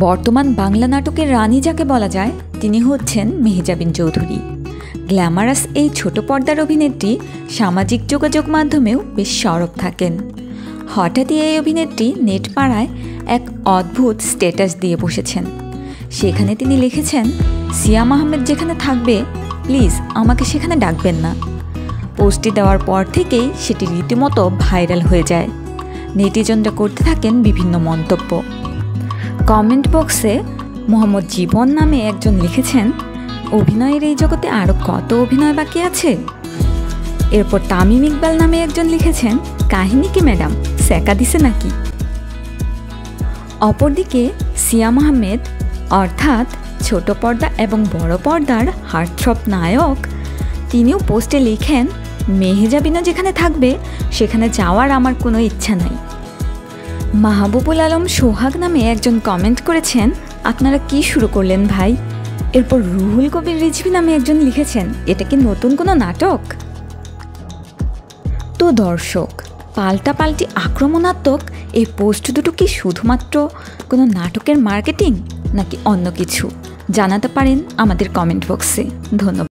বর্তমান বাংলা নাটকের রানী যাকে বলা যায় তিনি হচ্ছেন মেহজাবিন চৌধুরী। গ্ল্যামারাস এই ছোট পর্দার অভিনেত্রী সামাজিক যোগাযোগ মাধ্যমেও বেশ সরব থাকেন। হঠাৎই এই অভিনেত্রী নেটপাড়ায় এক অদ্ভুত স্ট্যাটাস দিয়ে বসেছেন। সেখানে তিনি লিখেছেন, সিয়াম আহমেদ যেখানে থাকবে প্লিজ আমাকে সেখানে ডাকবেন না। পোস্টটি দেওয়ার পর থেকেই সেটি রীতিমতো ভাইরাল হয়ে যায়। নেটিজনরা করতে থাকেন বিভিন্ন মন্তব্য। কমেন্ট বক্সে মোহাম্মদ জীবন নামে একজন লিখেছেন, অভিনয়ের এই জগতে আরও কত অভিনয় বাকি আছে। এরপর তামিম ইকবাল নামে একজন লিখেছেন, কাহিনী কি ম্যাডাম, স্যাকা দিছে নাকি। অপরদিকে সিয়াম আহমেদ অর্থাৎ ছোট পর্দা এবং বড় পর্দার হার্টথ্রব নায়ক, তিনিও পোস্টে লিখেন, মেহজাবিনও যেখানে থাকবে সেখানে যাওয়ার আমার কোনো ইচ্ছা নাই। মাহবুবুল আলম সোহাগ নামে একজন কমেন্ট করেছেন, আপনারা কি শুরু করলেন ভাই। এরপর রুহুল কবির রিজভী নামে একজন লিখেছেন, এটা কি নতুন কোনো নাটক। তো দর্শক, পাল্টাপাল্টি আক্রমণাত্মক এই পোস্ট দুটো কি শুধুমাত্র কোনো নাটকের মার্কেটিং নাকি অন্য কিছু, জানাতে পারেন আমাদের কমেন্ট বক্সে। ধন্যবাদ।